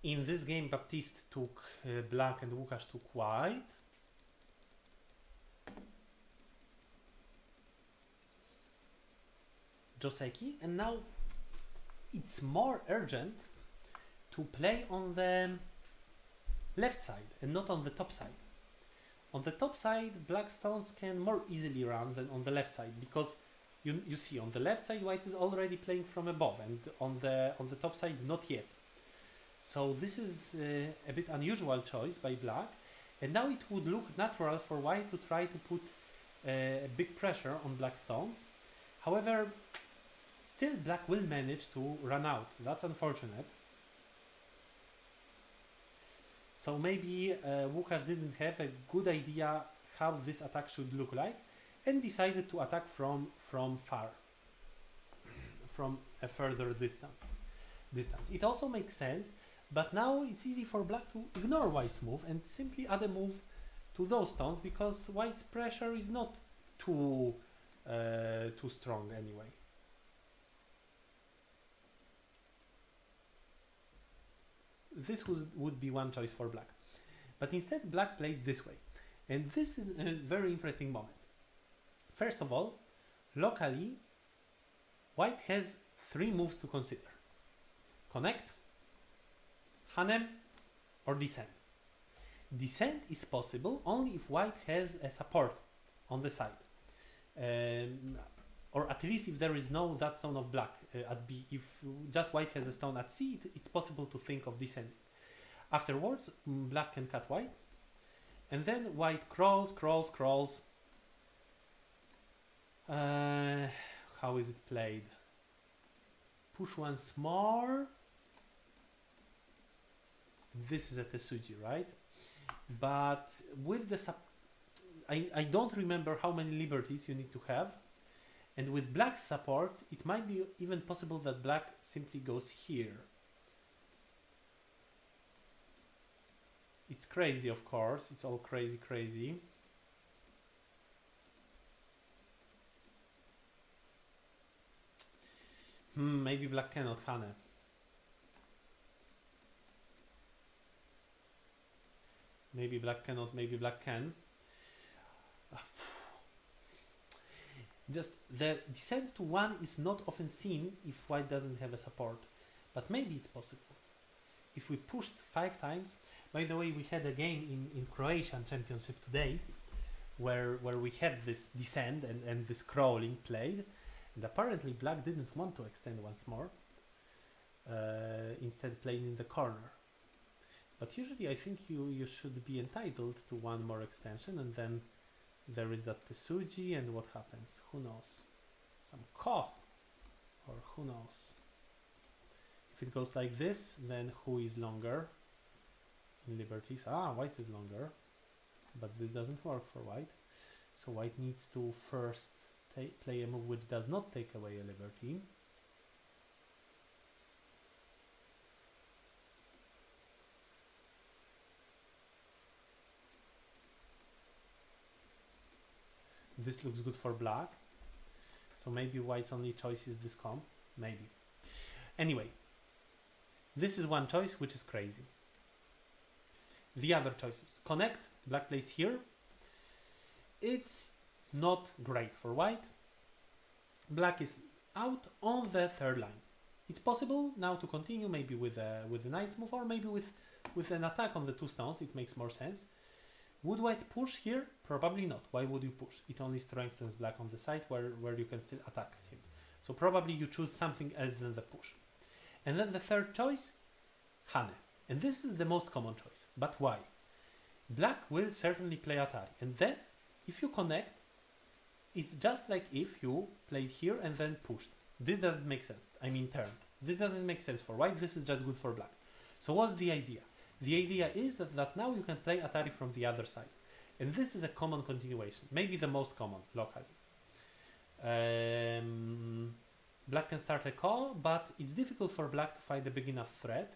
In this game, Baptiste took black and Łukasz took white. Joseki, and now it's more urgent to play on the left side and not on the top side. On the top side, black stones can more easily run than on the left side, because you see on the left side white is already playing from above, and on the top side not yet. So this is a bit unusual choice by black, and now it would look natural for white to try to put a big pressure on black stones. However, still black will manage to run out. That's unfortunate. So maybe Łukasz didn't have a good idea how this attack should look like, and decided to attack from far, from a further distance. It also makes sense, but now it's easy for black to ignore white's move and simply add a move to those stones, because white's pressure is not too strong anyway. This would be one choice for black, but instead black played this way, and this is a very interesting moment. First of all, locally, white has 3 moves to consider: connect, hanem, or descend. Descent is possible only if white has a support on the side, or at least if there is no that stone of black at B. If just white has a stone at C, it's possible to think of descending. Afterwards, black can cut white, and then white crawls. How is it played? Push once more. This is a Tesuji, right? But with the I don't remember how many liberties you need to have. And with black's support, it might be even possible that black simply goes here. It's crazy, of course. It's all crazy. Maybe black cannot, Hane. Maybe black cannot, maybe black can. Just the descent to 1 is not often seen if white doesn't have a support, but maybe it's possible. If we pushed 5 times, by the way, we had a game in Croatian Championship today where we had this descent and this crawling played, and apparently black didn't want to extend once more, instead playing in the corner. But usually I think you should be entitled to 1 more extension, and then there is that Tesuji, and what happens? Who knows? Some ko, or who knows? If it goes like this, then who is longer in liberties? White is longer, but this doesn't work for white. So white needs to first play a move which does not take away a liberty. This looks good for black, so maybe white's only choice is this comp, maybe. Anyway, this is one choice which is crazy. The other choices: connect, black plays here. It's not great for white. Black is out on the 3rd line. It's possible now to continue maybe with the knight's move, or maybe with an attack on the 2 stones. It makes more sense. Would white push here? Probably not. Why would you push? It only strengthens black on the side where you can still attack him. So probably you choose something else than the push. And then the 3rd choice, Hane. And this is the most common choice. But why? Black will certainly play Atari. And then, if you connect, it's just like if you played here and then pushed. This doesn't make sense. I mean turned. This doesn't make sense for white. This is just good for black. So what's the idea? The idea is that now you can play Atari from the other side. And this is a common continuation. Maybe the most common locally. Black can start a call, but it's difficult for black to find a big enough threat.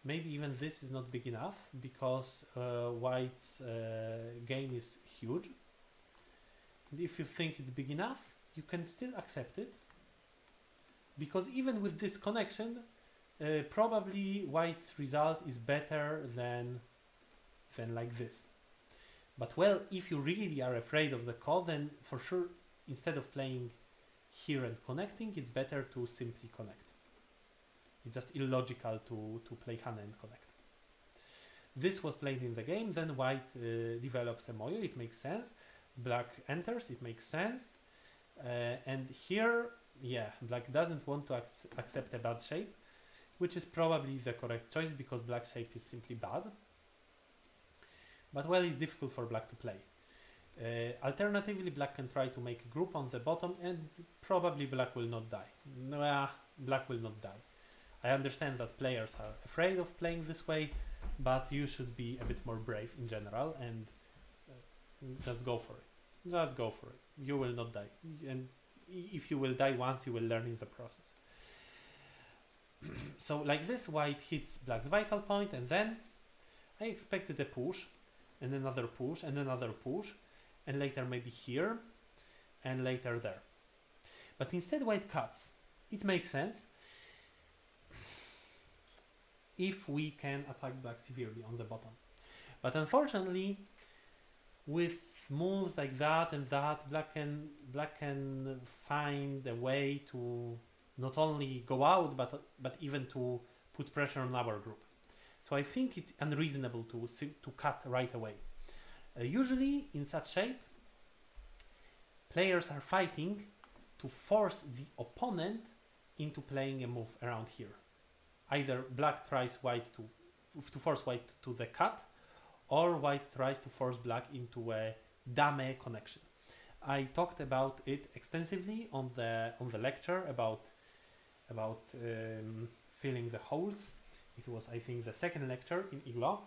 Maybe even this is not big enough, because white's gain is huge. And if you think it's big enough, you can still accept it. Because even with this connection, probably white's result is better than like this. But well, if you really are afraid of the call, then for sure, instead of playing here and connecting, it's better to simply connect. It's just illogical to play Hane and connect. This was played in the game, then white develops a Moyo, it makes sense. Black enters, it makes sense. And here, yeah, black doesn't want to accept a bad shape, which is probably the correct choice because black shape is simply bad. But well, it's difficult for black to play. Alternatively, black can try to make a group on the bottom and probably black will not die. Nah, black will not die. I understand that players are afraid of playing this way, but you should be a bit more brave in general and just go for it. Just go for it. You will not die. And if you will die once, you will learn in the process. So like this, white hits black's vital point, and then I expected a push, and another push, and another push, and later maybe here, and later there. But instead white cuts. It makes sense if we can attack black severely on the bottom. But unfortunately, with moves like that and that, black can find a way to not only go out, but even to put pressure on our group. So I think it's unreasonable to cut right away. Usually in such shape, players are fighting to force the opponent into playing a move around here. Either black tries white to force white to the cut, or white tries to force black into a dame connection. I talked about it extensively on the lecture about filling the holes. It was, I think, the second lecture in IGLO,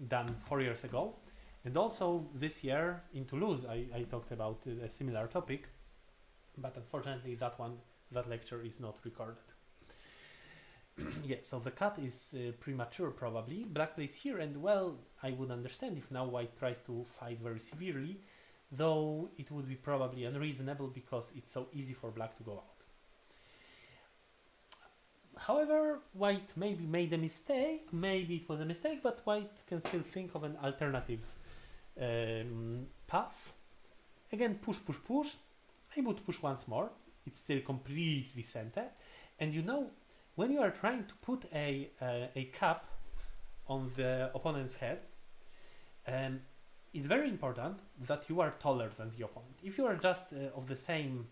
done 4 years ago. And also this year in Toulouse, I talked about a similar topic, but unfortunately that lecture is not recorded. Yeah, so the cut is premature probably. Black plays here, and well, I would understand if now white tries to fight very severely, though it would be probably unreasonable because it's so easy for black to go out. However, white maybe made a mistake, maybe it was a mistake, but white can still think of an alternative path. Again, push, push, push. I would push once more. It's still completely center. And you know, when you are trying to put a cap on the opponent's head, it's very important that you are taller than the opponent. If you are just of the same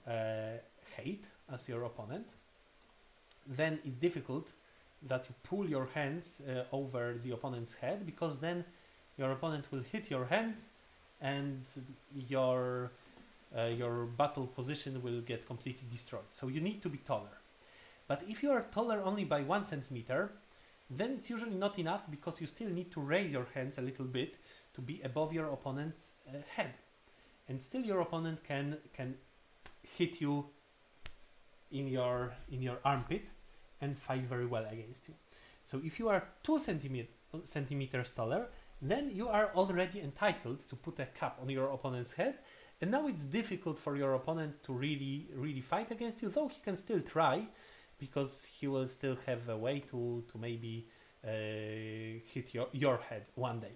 height as your opponent, then it's difficult that you pull your hands over the opponent's head, because then your opponent will hit your hands and your battle position will get completely destroyed. So you need to be taller. But if you are taller only by 1 centimeter, then it's usually not enough, because you still need to raise your hands a little bit to be above your opponent's head. And still your opponent can hit you in your armpit and fight very well against you. So if you are 2 centimeters taller, then you are already entitled to put a cap on your opponent's head, and now it's difficult for your opponent to really fight against you, though he can still try, because he will still have a way to maybe hit your head one day.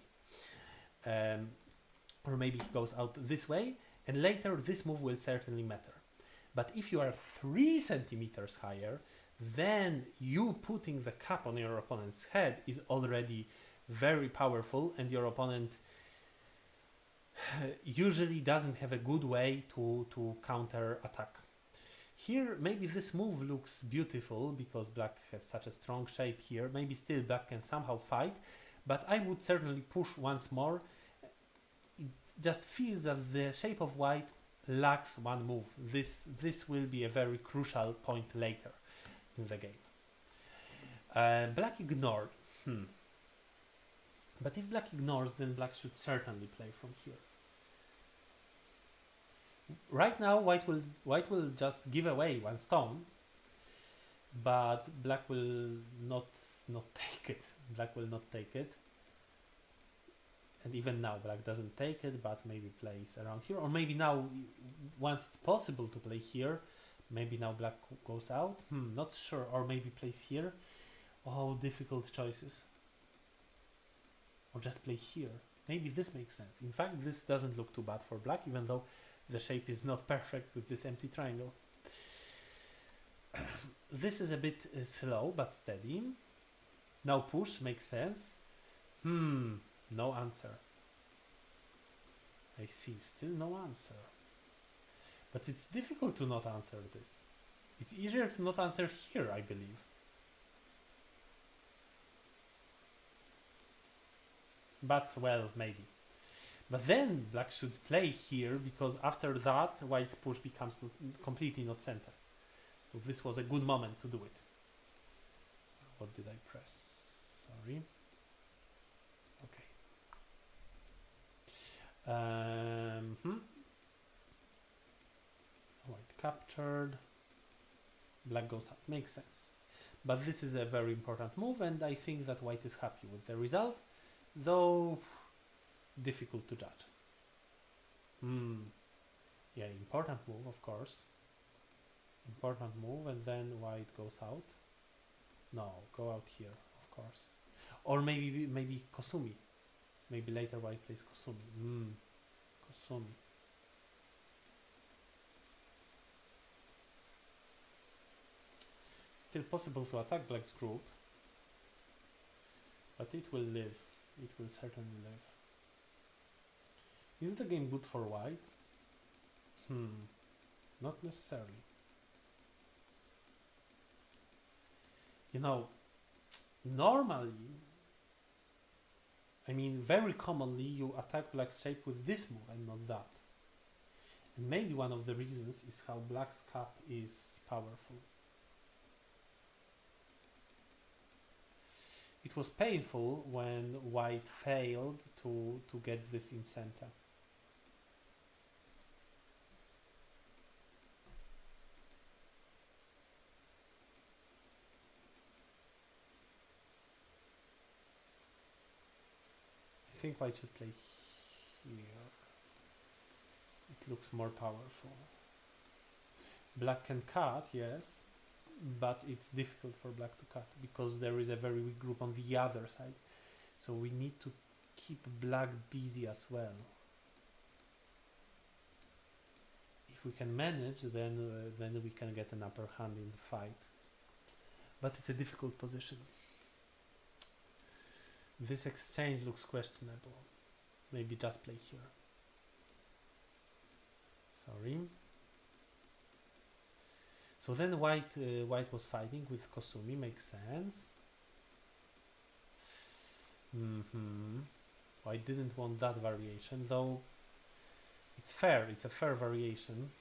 Or maybe he goes out this way, and later this move will certainly matter. But if you are 3 centimeters higher, then you putting the cap on your opponent's head is already very powerful, and your opponent usually doesn't have a good way to counter attack. Here maybe this move looks beautiful because black has such a strong shape here. Maybe still black can somehow fight, but I would certainly push once more. It just feels that the shape of white lacks one move. This will be a very crucial point later in the game. Black ignored. But if black ignores, then black should certainly play from here. Right now, white will just give away one stone, but black will not take it. Black will not take it. And even now, black doesn't take it, but maybe plays around here. Or maybe now, once it's possible to play here, Maybe now black goes out. Not sure. Or maybe plays here. Oh, difficult choices. Or just play here. Maybe this makes sense. In fact, this doesn't look too bad for black, even though the shape is not perfect with this empty triangle. This is a bit slow but steady. Now push makes sense. No answer. I see, still no answer. But it's difficult to not answer this. It's easier to not answer here, I believe. But, well, maybe. But then black should play here, because after that, white's push becomes completely not center. So this was a good moment to do it. What did I press? Sorry. Okay. White captured. Black goes up. Makes sense. But this is a very important move, and I think that white is happy with the result, though difficult to judge. Yeah, important move, of course. Important move, and then white goes out. No, go out here, of course. Or maybe Kosumi. Maybe later white plays Kosumi. Kosumi. Still possible to attack black's group, but it will live. It will certainly live. Is the game good for white? Not necessarily. You know, normally, I mean, very commonly you attack black's shape with this move and not that. And maybe one of the reasons is how black's cap is powerful. It was painful when white failed to get this in center. I think white should play here. It looks more powerful. Black can cut, yes, but it's difficult for black to cut because there is a very weak group on the other side. So we need to keep black busy as well. If we can manage, then we can get an upper hand in the fight. But it's a difficult position. This exchange looks questionable. Maybe just play here. Sorry. So then white was fighting with Kosumi, makes sense. White didn't want that variation, though it's fair, it's a fair variation.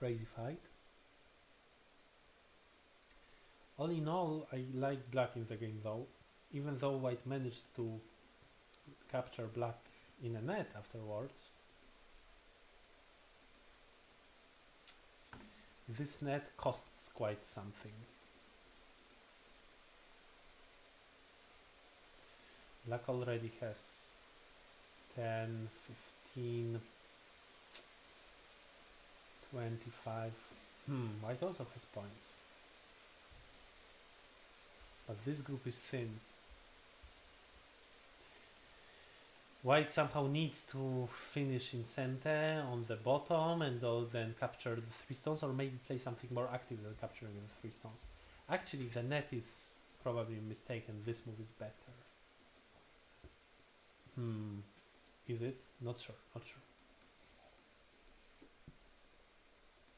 Crazy fight. All in all, I like black in the game though, even though white managed to capture black in a net afterwards. This net costs quite something. Black already has 10, 15, 25. White also has points. But this group is thin. White somehow needs to finish in center on the bottom and then capture the 3 stones, or maybe play something more active than capturing the 3 stones. Actually, the net is probably mistaken. This move is better. Is it? Not sure, not sure.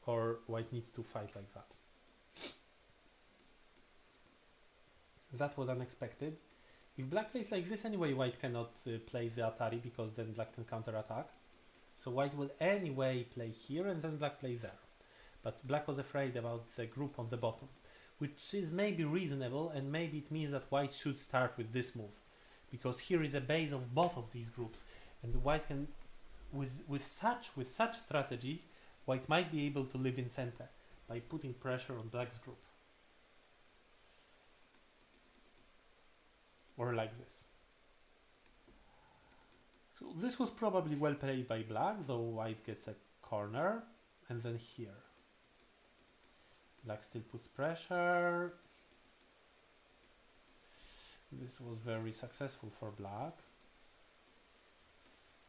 Or white needs to fight like that. That was unexpected. If black plays like this anyway, white cannot play the Atari because then black can counter-attack. So white will anyway play here and then black play there. But black was afraid about the group on the bottom, which is maybe reasonable, and maybe it means that white should start with this move, because here is a base of both of these groups, and white can, with such strategy, white might be able to live in center by putting pressure on black's group. Or like this. So this was probably well played by black, though white gets a corner. And then here. Black still puts pressure. This was very successful for black.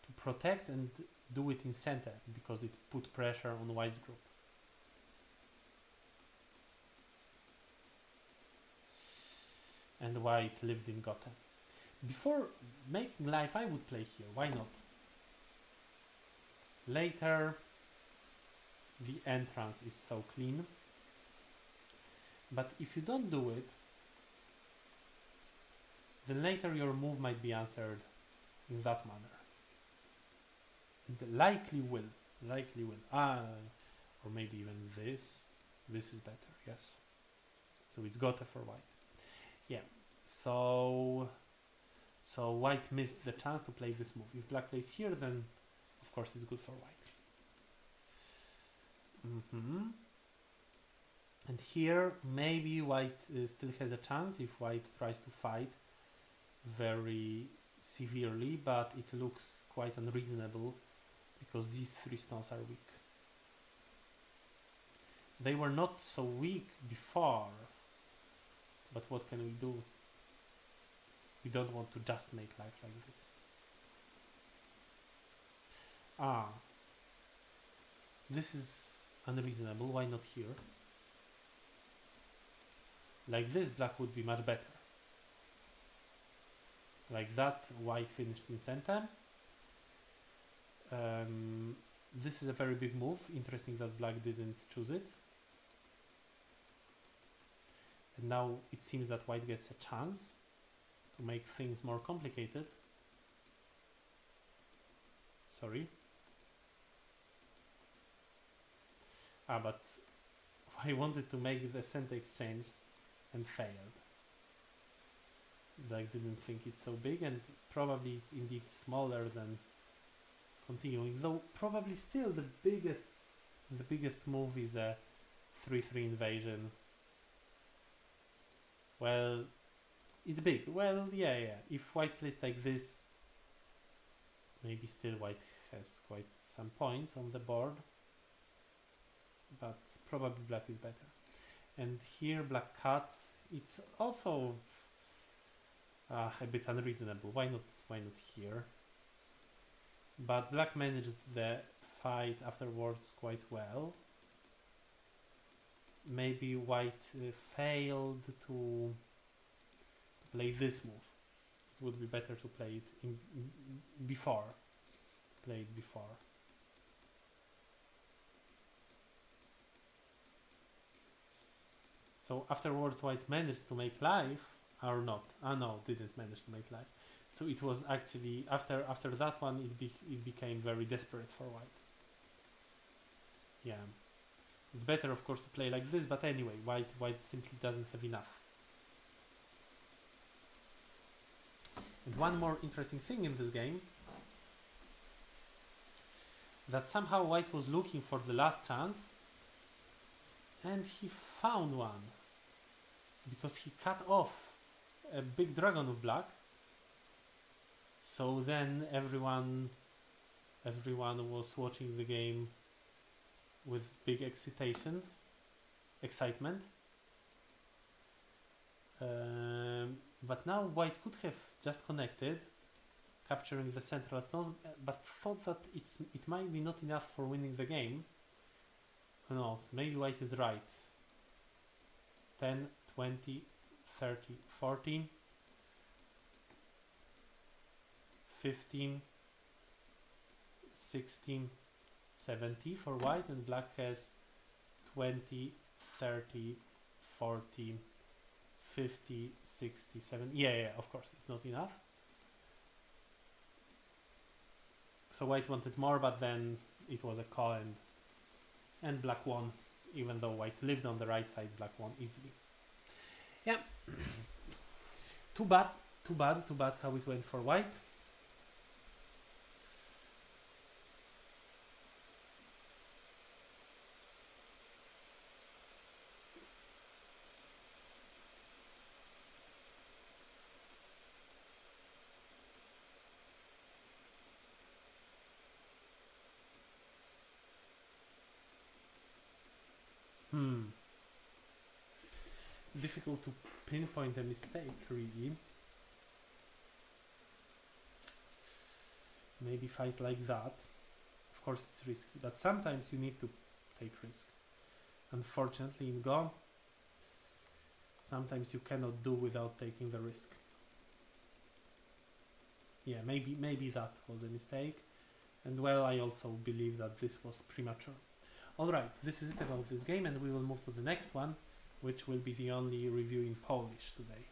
To protect and do it in center, because it put pressure on white's group. And white lived in Gotham. Before making life, I would play here. Why not? Later, the entrance is so clean. But if you don't do it, then later your move might be answered in that manner. And likely will. Or maybe even this. This is better, yes. So it's Gotha for white. Yeah, so white missed the chance to play this move. If black plays here, then of course it's good for white. And here maybe white still has a chance if white tries to fight very severely, but it looks quite unreasonable because these three stones are weak. They were not so weak before, but what can we do? We don't want to just make life like this. This is unreasonable. Why not here? Like this, black would be much better. Like that, white finished in center. This is a very big move. Interesting that black didn't choose it. And now it seems that white gets a chance to make things more complicated. Sorry. But I wanted to make the center exchange and failed. Black didn't think it's so big, and probably it's indeed smaller than continuing, though probably still the biggest move is a 3-3 invasion. Well, it's big. Well, yeah. If white plays like this, maybe still white has quite some points on the board, but probably black is better. And here black cut, it's also a bit unreasonable. Why not here? But black managed the fight afterwards quite well. Maybe white failed to play this move. It would be better to play it before. Play it before. So afterwards white managed to make life, or not. No, didn't manage to make life. So it was actually after that one it became very desperate for white. Yeah. It's better of course to play like this, but anyway, white simply doesn't have enough. And one more interesting thing in this game, that somehow white was looking for the last chance and he found one, because he cut off a big dragon of black. So then everyone was watching the game with big excitement. But now white could have just connected, capturing the central stones, but thought that it might be not enough for winning the game. Who knows? Maybe white is right. 10, 20, 30, 14, 15, 16, 70 for white, and black has 20, 30, 40, 50, 60, 70. Yeah, of course, it's not enough. So white wanted more, but then it was a call, and black won. Even though white lived on the right side, black won easily. Yeah. Too bad how it went for white. Difficult to pinpoint a mistake, really. Maybe fight like that. Of course it's risky, but sometimes you need to take risk. Unfortunately in Go, sometimes you cannot do without taking the risk. Yeah, maybe that was a mistake. And well, I also believe that this was premature. Alright, this is it about this game, and we will move to the next one, which will be the only review in Polish today.